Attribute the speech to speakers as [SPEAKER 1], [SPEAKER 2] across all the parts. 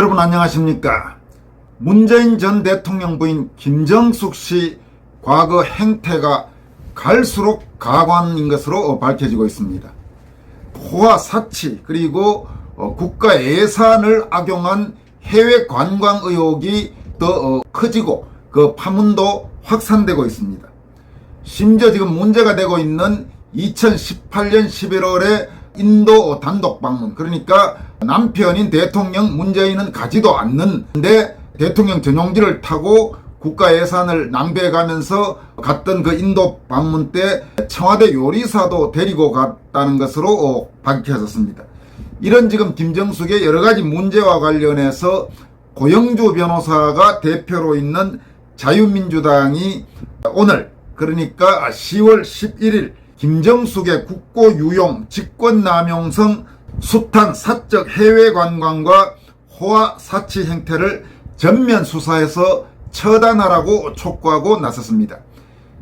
[SPEAKER 1] 여러분 안녕하십니까. 문재인 전 대통령 부인 김정숙 씨 과거 행태가 갈수록 가관인 것으로 밝혀지고 있습니다. 포화 사치 그리고 국가 예산을 악용한 해외 관광 의혹이 더 커지고 그 파문도 확산되고 있습니다. 심지어 지금 문제가 되고 있는 2018년 11월에 인도 단독 방문, 그러니까 남편인 대통령 문재인은 가지도 않는데 대통령 전용기를 타고 국가 예산을 낭비해가면서 갔던 그 인도 방문 때 청와대 요리사도 데리고 갔다는 것으로 밝혀졌습니다. 이런 지금 김정숙의 여러가지 문제와 관련해서 고영주 변호사가 대표로 있는 자유민주당이 오늘, 그러니까 10월 11일 김정숙의 국고유용, 직권남용성, 숱한 사적 해외관광과 호화 사치 행태를 전면 수사해서 처단하라고 촉구하고 나섰습니다.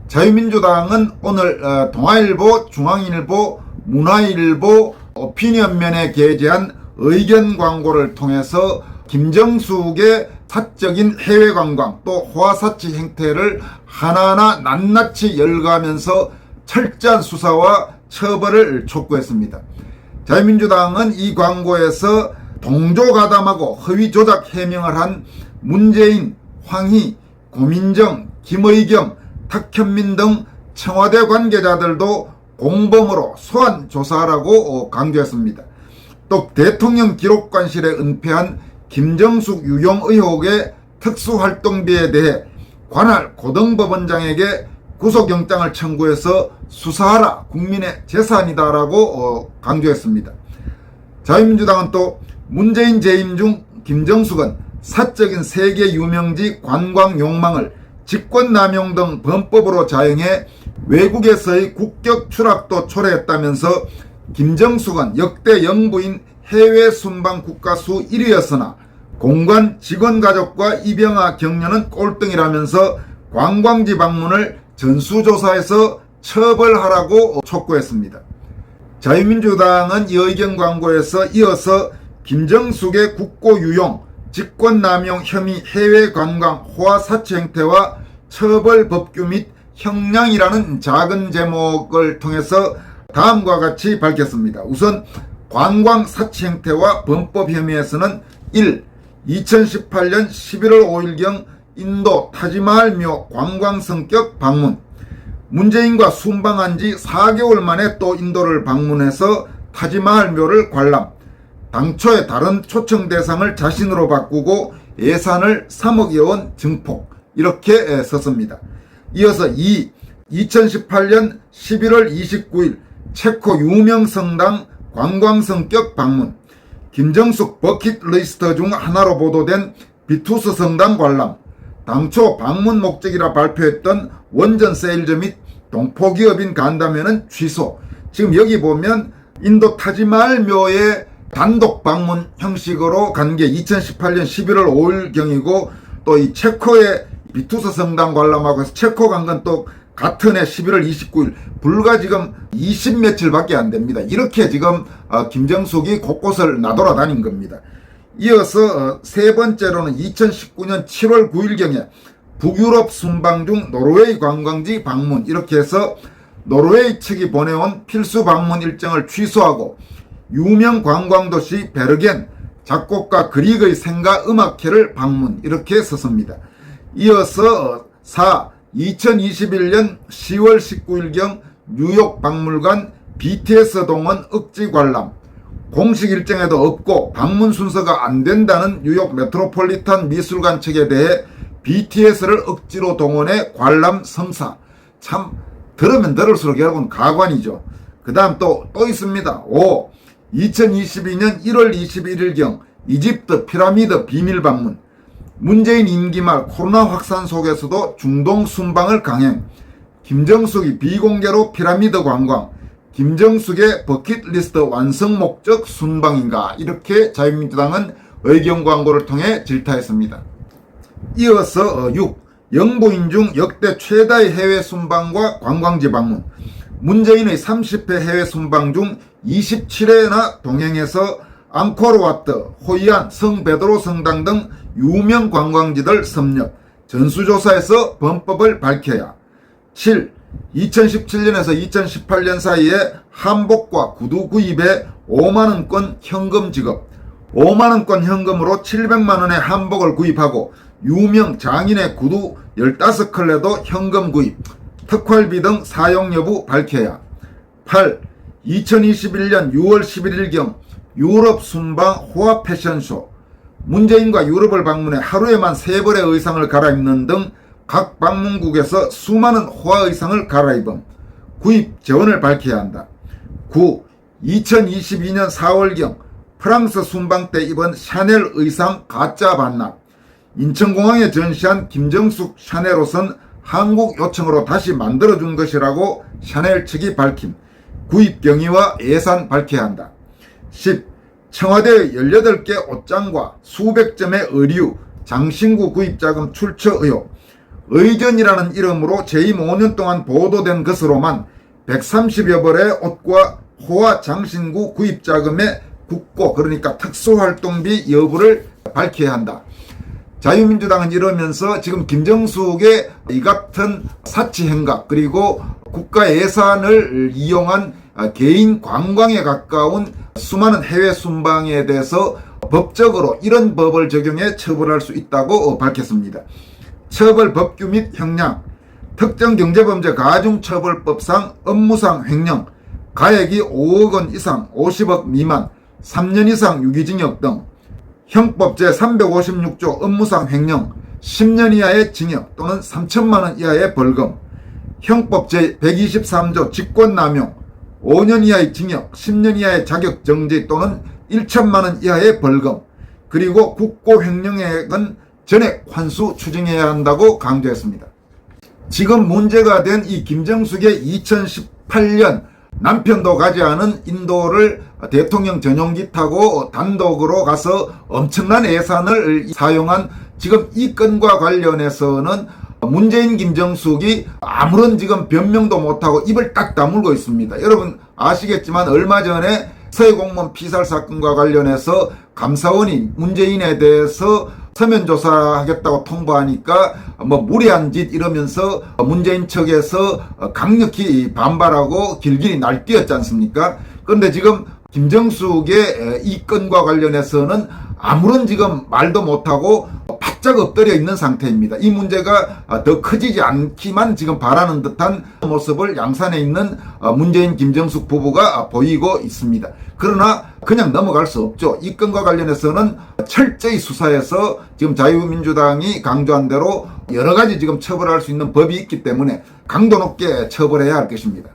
[SPEAKER 1] 자유민주당은 오늘 동아일보, 중앙일보, 문화일보, 오피니언면에 게재한 의견 광고를 통해서 김정숙의 사적인 해외관광 또 호화사치 행태를 하나하나 낱낱이 열거하면서 철저한 수사와 처벌을 촉구했습니다. 자유민주당은 이 광고에서 동조가담하고 허위조작 해명을 한 문재인, 황희, 고민정, 김의겸, 탁현민 등 청와대 관계자들도 공범으로 소환 조사하라고 강조했습니다. 또 대통령 기록관실에 은폐한 김정숙 유용 의혹의 특수활동비에 대해 관할 고등법원장에게 구속영장을 청구해서 수사하라, 국민의 재산이다라고 강조했습니다. 자유민주당은 또 문재인 재임 중 김정숙은 사적인 세계 유명지 관광 욕망을 직권남용 등 범법으로 자행해 외국에서의 국격 추락도 초래했다면서 김정숙은 역대 영부인 해외 순방 국가 수 1위였으나 공관 직원 가족과 입영아 격려는 꼴등이라면서 관광지 방문을 전수조사해서 처벌하라고 촉구했습니다. 자유민주당은 이 의견 광고에서 이어서 김정숙의 국고유용, 직권남용 혐의 해외관광 호화사치 행태와 처벌 법규 및 형량이라는 작은 제목을 통해서 다음과 같이 밝혔습니다. 우선 관광 사치 행태와 범법 혐의에서는 1. 2018년 11월 5일경 인도 타지마할 묘 관광 성격 방문. 문재인과 순방한 지 4개월 만에 또 인도를 방문해서 타지마할 묘를 관람. 당초에 다른 초청 대상을 자신으로 바꾸고 예산을 3억여 원 증폭. 이렇게 썼습니다. 이어서 2. 2018년 11월 29일 체코 유명 성당 관광 성격 방문. 김정숙 버킷리스트 중 하나로 보도된 비투스 성당 관람. 당초 방문 목적이라 발표했던 원전 세일즈 및 동포기업인 간담회는 취소. 지금 여기 보면 인도 타지마할 묘에 단독 방문 형식으로 간 게 2018년 11월 5일경이고 또 이 체코의 비투스 성당 관람하고 해서 체코 간 건 또 같은 해 11월 29일 불과 지금 20며칠밖에 안 됩니다. 이렇게 지금 김정숙이 곳곳을 나돌아다닌 겁니다. 이어서 세 번째로는 2019년 7월 9일경에 북유럽 순방 중 노르웨이 관광지 방문, 이렇게 해서 노르웨이 측이 보내온 필수 방문 일정을 취소하고 유명 관광도시 베르겐, 작곡가 그릭의 생가 음악회를 방문, 이렇게 썼습니다. 이어서 4. 2021년 10월 19일경 뉴욕 박물관 BTS 동원 억지 관람. 공식 일정에도 없고 방문 순서가 안 된다는 뉴욕 메트로폴리탄 미술관 측에 대해 BTS를 억지로 동원해 관람 성사. 참 들으면 들을수록 여러분 가관이죠. 그 다음 또 있습니다. 5. 2022년 1월 21일경 이집트 피라미드 비밀 방문. 문재인 임기 말 코로나 확산 속에서도 중동 순방을 강행. 김정숙이 비공개로 피라미드 관광. 김정숙의 버킷리스트 완성 목적 순방인가, 이렇게 자유민주당은 의견 광고를 통해 질타했습니다. 이어서 6. 영부인 중 역대 최다의 해외 순방과 관광지 방문. 문재인의 30회 해외 순방 중 27회나 동행해서 앙코르와트, 호이안, 성베드로 성당 등 유명 관광지들 섭렵, 전수조사에서 범법을 밝혀야. 7. 2017년에서 2018년 사이에 한복과 구두 구입에 5만원권 현금 지급, 5만원권 현금으로 700만원의 한복을 구입하고 유명 장인의 구두 15컬레도 현금 구입, 특활비 등 사용 여부 밝혀야. 8. 2021년 6월 11일경 유럽 순방 호화 패션쇼, 문재인과 유럽을 방문해 하루에만 3벌의 의상을 갈아입는 등 각 방문국에서 수많은 호화 의상을 갈아입음, 구입 재원을 밝혀야 한다. 9. 2022년 4월경 프랑스 순방 때 입은 샤넬 의상 가짜 반납, 인천공항에 전시한 김정숙 샤넬 옷은 한국 요청으로 다시 만들어준 것이라고 샤넬 측이 밝힘, 구입 경위와 예산 밝혀야 한다. 10. 청와대의 18개 옷장과 수백 점의 의류, 장신구 구입자금 출처 의혹, 의전이라는 이름으로 재임 5년 동안 보도된 것으로만 130여 벌의 옷과 호화 장신구 구입자금의 국고, 그러니까 특수활동비 여부를 밝혀야 한다. 자유민주당은 이러면서 지금 김정숙의 이 같은 사치 행각, 그리고 국가 예산을 이용한 개인 관광에 가까운 수많은 해외 순방에 대해서 법적으로 이런 법을 적용해 처벌할 수 있다고 밝혔습니다. 처벌 법규 및 형량, 특정경제범죄 가중처벌법상 업무상 횡령, 가액이 5억 원 이상 50억 미만 3년 이상 유기징역 등, 형법 제356조 업무상 횡령 10년 이하의 징역 또는 3천만 원 이하의 벌금, 형법 제123조 직권남용 5년 이하의 징역 10년 이하의 자격정지 또는 1천만 원 이하의 벌금, 그리고 국고 횡령액은 전액 환수 추징해야 한다고 강조했습니다. 지금 문제가 된 이 김정숙의 2018년 남편도 가지 않은 인도를 대통령 전용기 타고 단독으로 가서 엄청난 예산을 사용한 지금 이 건과 관련해서는 문재인 김정숙이 아무런 지금 변명도 못하고 입을 딱 다물고 있습니다. 여러분 아시겠지만 얼마 전에 서해 공무원 피살 사건과 관련해서 감사원이 문재인에 대해서 서면 조사하겠다고 통보하니까 무리한 짓 이러면서 문재인 측에서 강력히 반발하고 길길이 날뛰었지 않습니까? 그런데 지금 김정숙의 이 건과 관련해서는 아무런 지금 말도 못하고 바짝 엎드려 있는 상태입니다. 이 문제가 더 커지지 않기만 지금 바라는 듯한 모습을 양산에 있는 문재인 김정숙 부부가 보이고 있습니다. 그러나 그냥 넘어갈 수 없죠. 이 건과 관련해서는 철저히 수사해서 지금 자유민주당이 강조한 대로 여러 가지 지금 처벌할 수 있는 법이 있기 때문에 강도 높게 처벌해야 할 것입니다.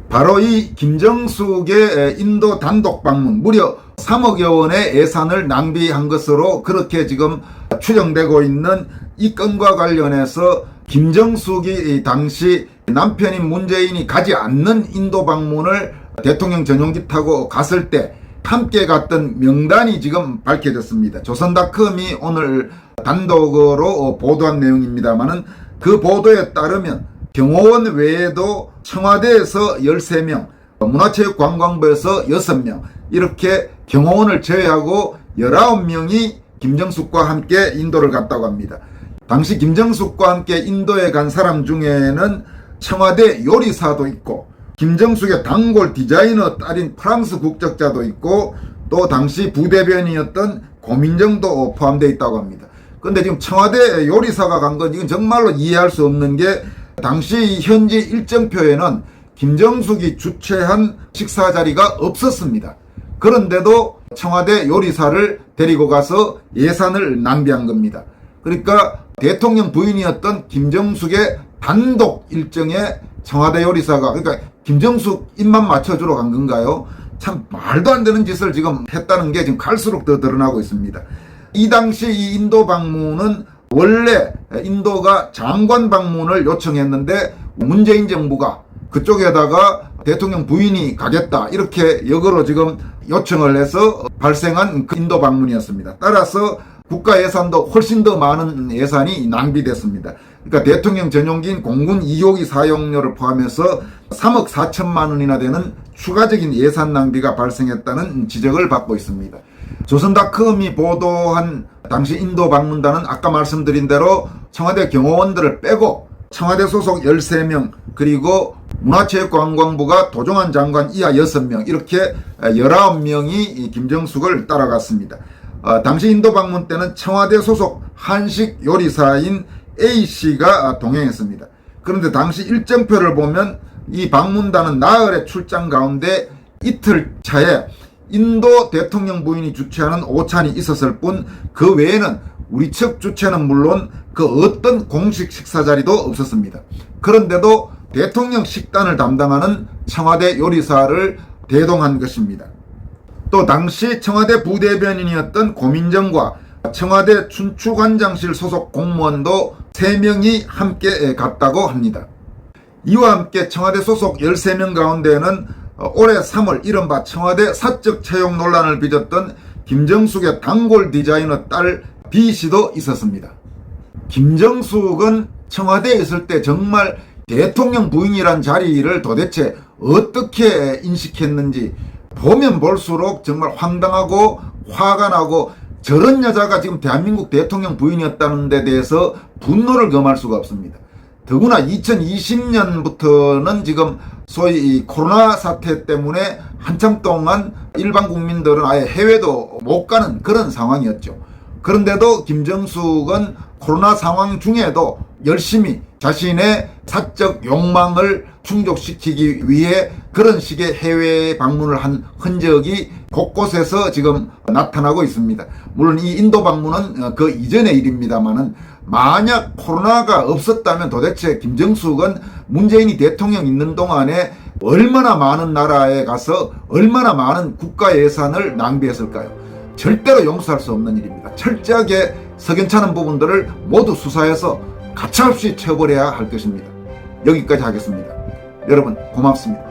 [SPEAKER 1] 바로 이 김정숙의 인도 단독 방문, 무려 3억여 원의 예산을 낭비한 것으로 그렇게 지금 추정되고 있는 이 건과 관련해서 김정숙이 당시 남편인 문재인이 가지 않는 인도 방문을 대통령 전용기 타고 갔을 때 함께 갔던 명단이 지금 밝혀졌습니다. 조선닷컴이 오늘 단독으로 보도한 내용입니다만은 그 보도에 따르면 경호원 외에도 청와대에서 13명, 문화체육관광부에서 6명, 이렇게 경호원을 제외하고 19명이 김정숙과 함께 인도를 갔다고 합니다. 당시 김정숙과 함께 인도에 간 사람 중에는 청와대 요리사도 있고 김정숙의 단골 디자이너 딸인 프랑스 국적자도 있고 또 당시 부대변인이었던 고민정도 포함되어 있다고 합니다. 그런데 지금 청와대 요리사가 간 건 이건 정말로 이해할 수 없는 게 당시 현지 일정표에는 김정숙이 주최한 식사 자리가 없었습니다. 그런데도 청와대 요리사를 데리고 가서 예산을 낭비한 겁니다. 그러니까 대통령 부인이었던 김정숙의 단독 일정에 청와대 요리사가, 그러니까 김정숙 입만 맞춰주러 간 건가요? 참 말도 안 되는 짓을 지금 했다는 게 지금 갈수록 더 드러나고 있습니다. 이 당시 이 인도 방문은 원래 인도가 장관 방문을 요청했는데 문재인 정부가 그쪽에다가 대통령 부인이 가겠다 이렇게 역으로 지금 요청을 해서 발생한 그 인도 방문이었습니다. 따라서 국가 예산도 훨씬 더 많은 예산이 낭비됐습니다. 그러니까 대통령 전용기인 공군 2호기 사용료를 포함해서 3억 4천만 원이나 되는 추가적인 예산 낭비가 발생했다는 지적을 받고 있습니다. 조선닷컴이 보도한 당시 인도 방문단은 아까 말씀드린 대로 청와대 경호원들을 빼고 청와대 소속 13명 그리고 문화체육관광부가 도종환 장관 이하 6명 이렇게 19명이 김정숙을 따라갔습니다. 당시 인도 방문 때는 청와대 소속 한식 요리사인 A씨가 동행했습니다. 그런데 당시 일정표를 보면 이 방문단은 나흘의 출장 가운데 이틀 차에 인도 대통령 부인이 주최하는 오찬이 있었을 뿐 그 외에는 우리 측 주최는 물론 그 어떤 공식 식사 자리도 없었습니다. 그런데도 대통령 식단을 담당하는 청와대 요리사를 대동한 것입니다. 또 당시 청와대 부대변인이었던 고민정과 청와대 춘추관장실 소속 공무원도 3명이 함께 갔다고 합니다. 이와 함께 청와대 소속 13명 가운데에는 올해 3월 이른바 청와대 사적 채용 논란을 빚었던 김정숙의 단골 디자이너 딸 B씨도 있었습니다. 김정숙은 청와대에 있을 때 정말 대통령 부인이란 자리를 도대체 어떻게 인식했는지 보면 볼수록 정말 황당하고 화가 나고 저런 여자가 지금 대한민국 대통령 부인이었다는 데 대해서 분노를 금할 수가 없습니다. 더구나 2020년부터는 지금 소위 이 코로나 사태 때문에 한참 동안 일반 국민들은 아예 해외도 못 가는 그런 상황이었죠. 그런데도 김정숙은 코로나 상황 중에도 열심히 자신의 사적 욕망을 충족시키기 위해 그런 식의 해외 방문을 한 흔적이 곳곳에서 지금 나타나고 있습니다. 물론 이 인도 방문은 그 이전의 일입니다만은 만약 코로나가 없었다면 도대체 김정숙은 문재인이 대통령 있는 동안에 얼마나 많은 나라에 가서 얼마나 많은 국가 예산을 낭비했을까요? 절대로 용서할 수 없는 일입니다. 철저하게 석연찮은 부분들을 모두 수사해서 가차없이 처벌해야 할 것입니다. 여기까지 하겠습니다. 여러분 고맙습니다.